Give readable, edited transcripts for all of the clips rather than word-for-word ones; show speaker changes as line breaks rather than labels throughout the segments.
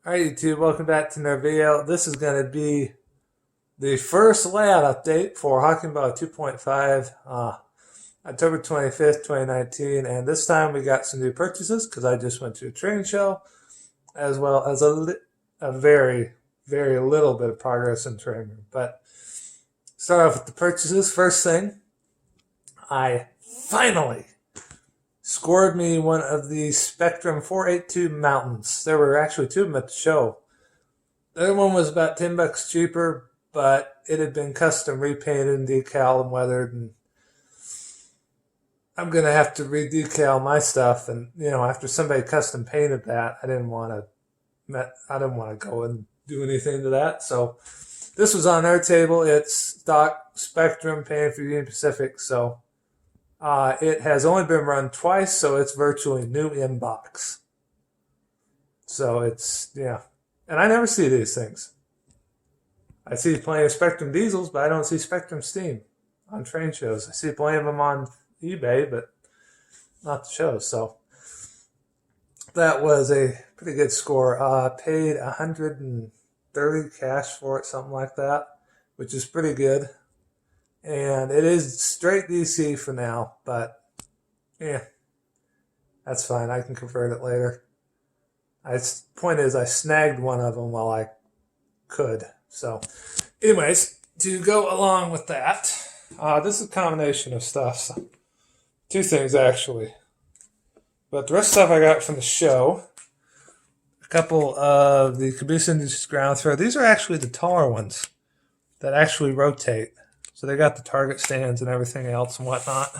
Alright YouTube, welcome back to another video. This is going to be the first layout update for Hawking Ball 2.5, October 25th, 2019. And this time we got some new purchases because I just went to a training show, as well as a very, very little bit of progress in training. But start off with the purchases. First thing, I finally scored me one of the Spectrum 482 Mountains. There were actually two of them at the show. The other one was about $10 cheaper, but it had been custom repainted and decal and weathered, and I'm gonna have to re-decal my stuff. And after somebody custom painted that, I didn't want to go and do anything to that. So this was on our table. It's stock Spectrum painted for Union Pacific. So it has only been run twice, so it's virtually new in box. So it's, yeah. And I never see these things. I see plenty of Spectrum diesels, but I don't see Spectrum steam on train shows. I see plenty of them on eBay, but not the shows. So that was a pretty good score. Paid $130 cash for it, something like that, which is pretty good. And it is straight DC for now, but yeah, that's fine. I can convert it later. Point is, I snagged one of them while I could. So anyways, to go along with that, this is a combination of stuff. So, two things actually. But the rest of the stuff I got from the show. A couple of the Caboose Industries ground throw. These are actually the taller ones that actually rotate. So they got the target stands and everything else and whatnot.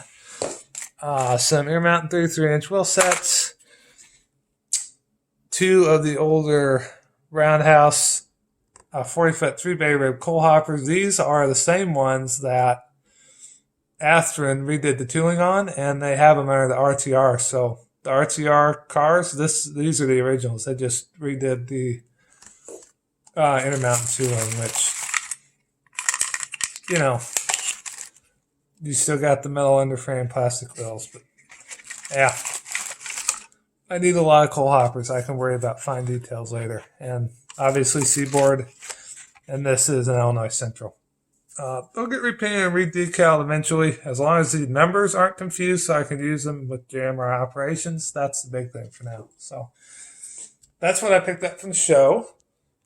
Some Ear Mountain 33-inch wheel sets. Two of the older Roundhouse 40-foot 3-bay rib coal hoppers. These are the same ones that Atherin redid the tooling on, and they have them under the RTR. So the RTR cars, these are the originals. They just redid the Intermountain tooling, which, you still got the metal underframe plastic wheels, but yeah. I need a lot of coal hoppers. I can worry about fine details later. And obviously Seaboard, and this is an Illinois Central. They'll get repainted and re-decaled eventually, as long as the numbers aren't confused so I can use them with jammer operations. That's the big thing for now. So that's what I picked up from the show.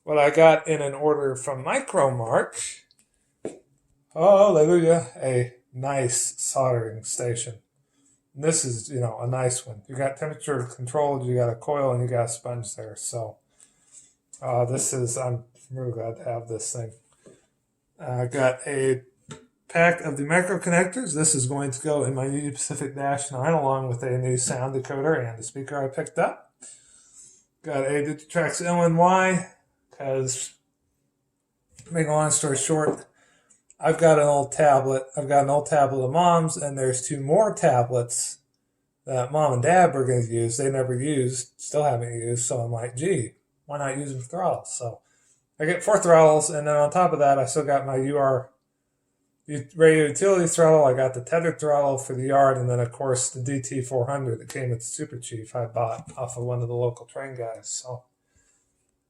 What I got in an order from Micromark. Hallelujah. A nice soldering station. And this is, a nice one. You got temperature controlled, you got a coil, and you got a sponge there. So I'm really glad to have this thing. I got a pack of the micro connectors. This is going to go in my Union Pacific Dash 9 along with a new sound decoder and the speaker I picked up. Got a Digitrax LNY because, to make a long story short, I've got an old tablet. I've got an old tablet of Mom's, and there's two more tablets that Mom and Dad were going to use. They never used, still haven't used. So I'm like, gee, why not use them for throttles? So I get 4 throttles, and then on top of that, I still got my UR radio utility throttle. I got the tethered throttle for the yard, and then of course the DT400 that came with the Super Chief I bought off of one of the local train guys. So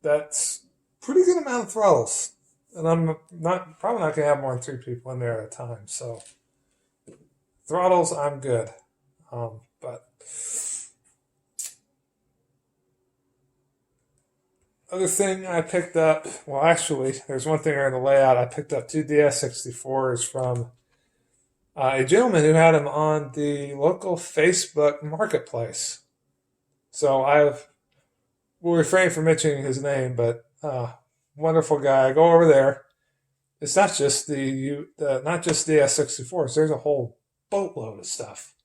that's a pretty good amount of throttles. And I'm probably not going to have more than 3 people in there at a time. So throttles, I'm good. But other thing I picked up, well, actually, there's one thing in the layout. I picked up 2 DS64s from a gentleman who had them on the local Facebook marketplace. So will refrain from mentioning his name, but wonderful guy. I go over there. It's not just not just the DS64s. There's a whole boatload of stuff.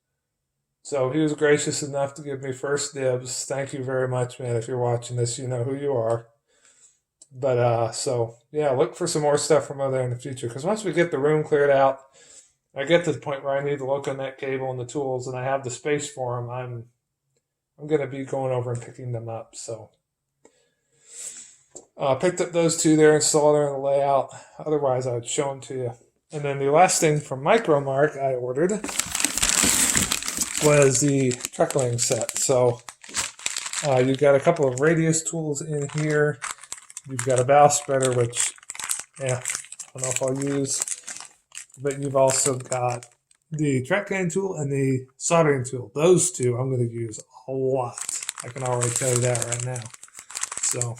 So he was gracious enough to give me first dibs. Thank you very much, man. If you're watching this, you know who you are. But so yeah, look for some more stuff from over there in the future. Because once we get the room cleared out, I get to the point where I need the LocoNet cable and the tools, and I have the space for them. I'm going to be going over and picking them up. So. Picked up those two there, installed them in the layout. Otherwise, I would show them to you. And then the last thing from Micromark I ordered was the truckling set. So You've got a couple of radius tools in here. You've got a valve spreader, which, yeah, I don't know if I'll use. But you've also got the track gang tool and the soldering tool. Those two I'm going to use a lot. I can already tell you that right now. So,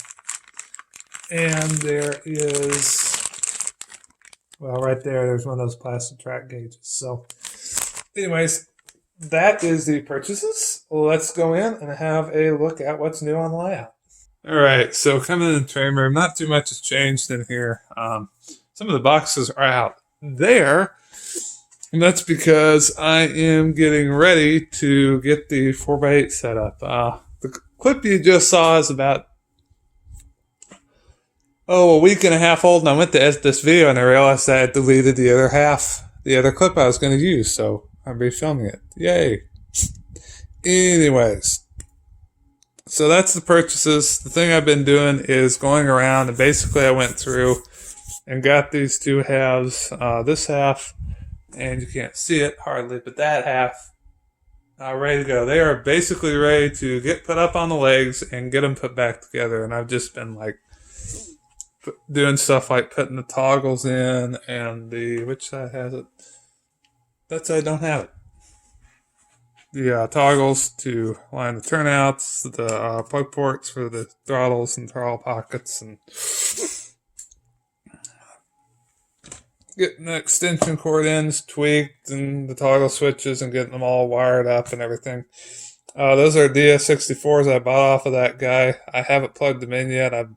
and there is, well, right there's one of those plastic track gauges. So, anyways, that is the purchases. Let's go in and have a look at what's new on the layout. All right, so coming in the train room, not too much has changed in here. Some of the boxes are out there, and that's because I am getting ready to get the 4x8 set up. The clip you just saw is about a week and a half old, and I went to edit this video and I realized I had deleted the other half, the other clip I was going to use, so I'm refilming it. Yay. Anyways, so that's the purchases. The thing I've been doing is going around, and basically I went through and got these two halves, this half, and you can't see it hardly, but that half ready to go. They are basically ready to get put up on the legs and get them put back together, and I've just been like doing stuff like putting the toggles in and which side has it? That side don't have it. The toggles to line the turnouts, the plug ports for the throttles and throttle pockets, and getting the extension cord ends tweaked and the toggle switches and getting them all wired up and everything. Those are DS64s I bought off of that guy. I haven't plugged them in yet. I'm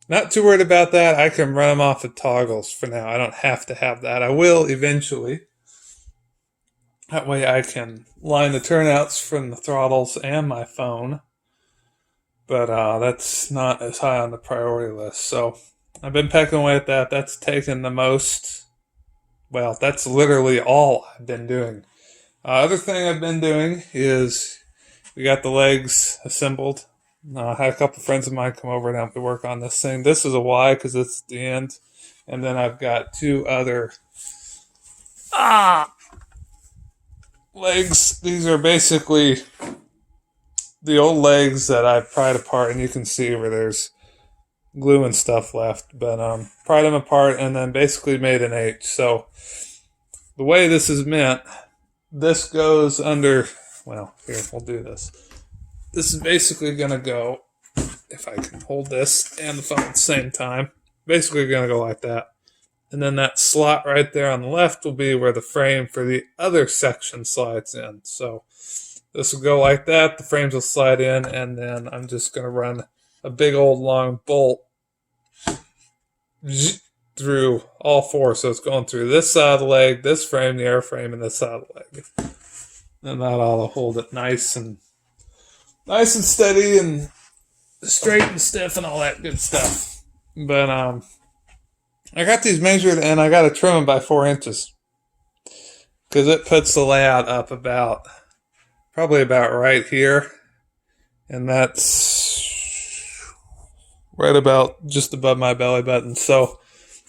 not too worried about that. I can run them off of toggles for now. I don't have to have that. I will eventually. That way I can line the turnouts from the throttles and my phone. But that's not as high on the priority list. So I've been pecking away at that. That's taken the most. Well, that's literally all I've been doing. Other thing I've been doing is we got the legs assembled. I had a couple friends of mine come over and help me work on this thing. This is a Y because it's at the end. And then I've got two other legs. These are basically the old legs that I've pried apart, and you can see where there's glue and stuff left. But pried them apart and then basically made an H. So the way this is meant, this goes under, well, here, we'll do this. This is basically going to go, if I can hold this and the phone at the same time, basically going to go like that. And then that slot right there on the left will be where the frame for the other section slides in. So this will go like that, the frames will slide in, and then I'm just going to run a big old long bolt through all four. So it's going through this side of the leg, this frame, the airframe, and this side of the leg. And that ought to hold it nice and steady and straight and stiff and all that good stuff. But I got these measured and I got to trim them by 4 inches because it puts the layout up probably about right here, and that's right about just above my belly button. So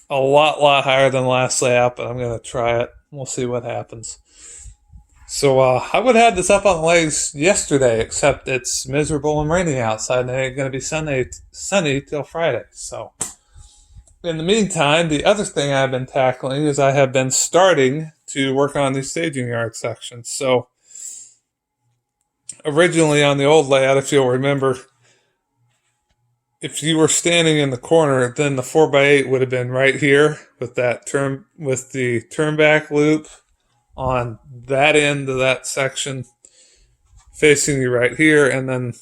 a lot higher than the last layout, but I'm going to try it. We'll see what happens. So I would have had this up on the legs yesterday, except it's miserable and rainy outside, and it ain't going to be sunny till Friday. So in the meantime, the other thing I've been tackling is I have been starting to work on these staging yard sections. So originally on the old layout, if you'll remember, if you were standing in the corner, then the 4x8 would have been right here with the turn back loop on that end of that section facing you right here. And then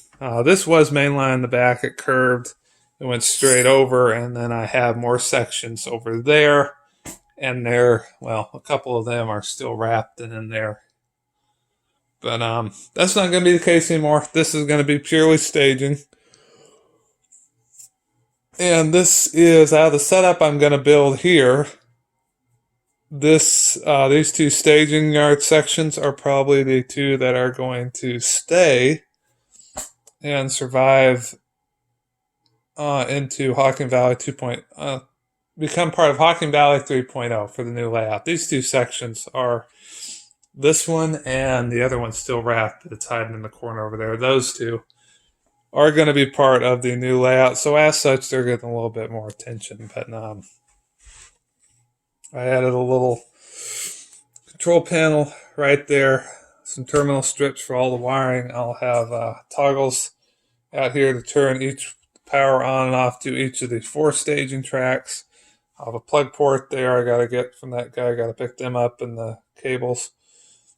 this was mainline in the back. It curved. It went straight over. And then I have more sections over there. And there, well, a couple of them are still wrapped and in there. But that's not going to be the case anymore. This is going to be purely staging. And this is out of the setup I'm going to build here. These two staging yard sections are probably the two that are going to stay and survive into Hocking Valley 2.0, become part of Hocking Valley 3.0 for the new layout. These two sections are this one and the other one's still wrapped. It's hiding in the corner over there. Those two. are going to be part of the new layout. So as such, they're getting a little bit more attention. But I added a little control panel right there, some terminal strips for all the wiring. I'll have toggles out here to turn each power on and off to each of the 4 staging tracks. I'll have a plug port there I got to get from that guy. I got to pick them up, and the cables,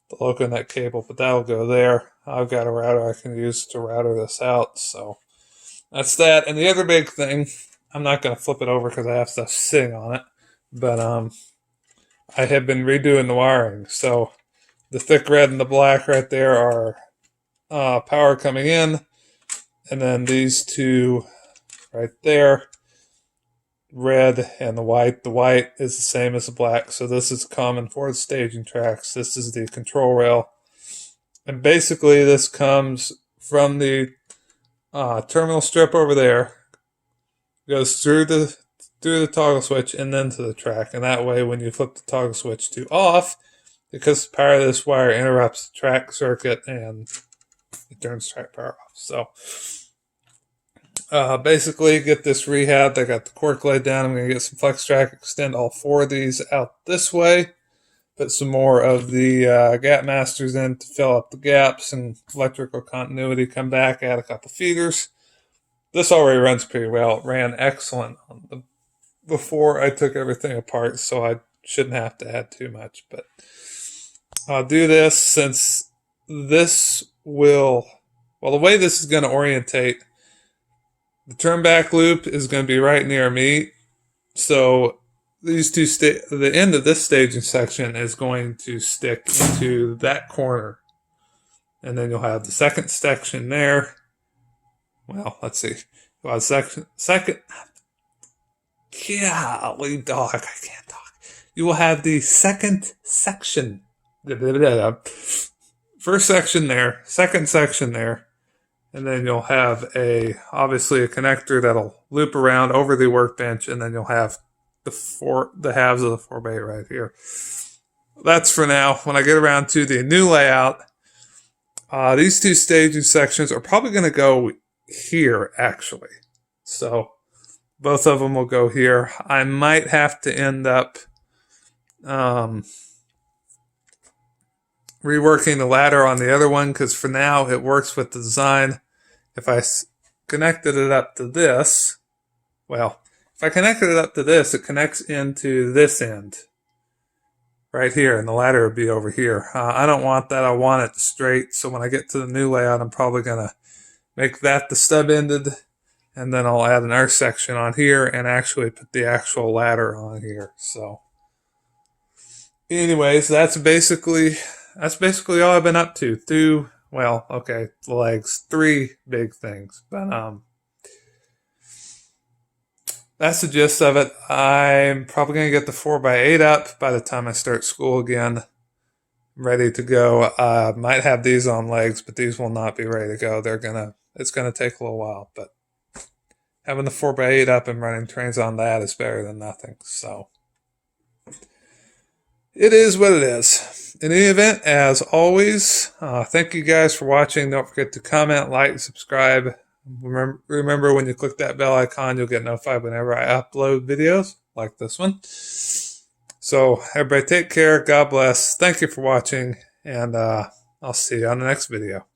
the local net cable, but that'll go there. I've got a router I can use to router this out. So that's that. And the other big thing, I'm not going to flip it over because I have stuff sitting on it, but I have been redoing the wiring. So the thick red and the black right there are power coming in, and then these two right there, red and the white. The white is the same as the black, so this is common for the staging tracks. This is the control rail, and basically this comes from the terminal strip over there, goes through the toggle switch and then to the track, and that way when you flip the toggle switch to off, because the power of this wire interrupts the track circuit and it turns track power off. So basically get this rehabbed. I got the cork laid down. I'm going to get some flex track, extend all 4 of these out this way, put some more of the gap masters in to fill up the gaps and electrical continuity, come back, add a couple feeders. This already runs pretty well. It ran excellent before I took everything apart, so I shouldn't have to add too much. But I'll do this since this will, well, the way this is going to orientate, the turn back loop is going to be right near me. So these two, the end of this staging section is going to stick into that corner. And then you'll have the second section there. Well, let's see. You'll have second. Golly dog, I can't talk. You will have the second section. First section there, second section there. And then you'll have obviously a connector that'll loop around over the workbench, and then you'll have the halves of the 4x8 right here. That's for now. When I get around to the new layout, these 2 staging sections are probably going to go here, actually. So both of them will go here. I might have to end up reworking the ladder on the other one, because for now it works with the design. If I connected it up to this, well, if I connected it up to this, it connects into this end right here, and the ladder would be over here. I don't want that. I want it straight. So when I get to the new layout, I'm probably going to make that the stub-ended, and then I'll add an earth section on here and actually put the actual ladder on here. So anyways, that's basically all I've been up to. The legs, 3 big things. But that's the gist of it. I'm probably going to get the 4x8 up by the time I start school again. Ready to go. Might have these on legs, but these will not be ready to go. It's gonna take a little while, but having the 4x8 up and running trains on that is better than nothing. So it is what it is. In any event, as always, thank you guys for watching. Don't forget to comment, like, subscribe. Remember, when you click that bell icon, you'll get notified whenever I upload videos like this one. So everybody take care. God bless. Thank you for watching, and I'll see you on the next video.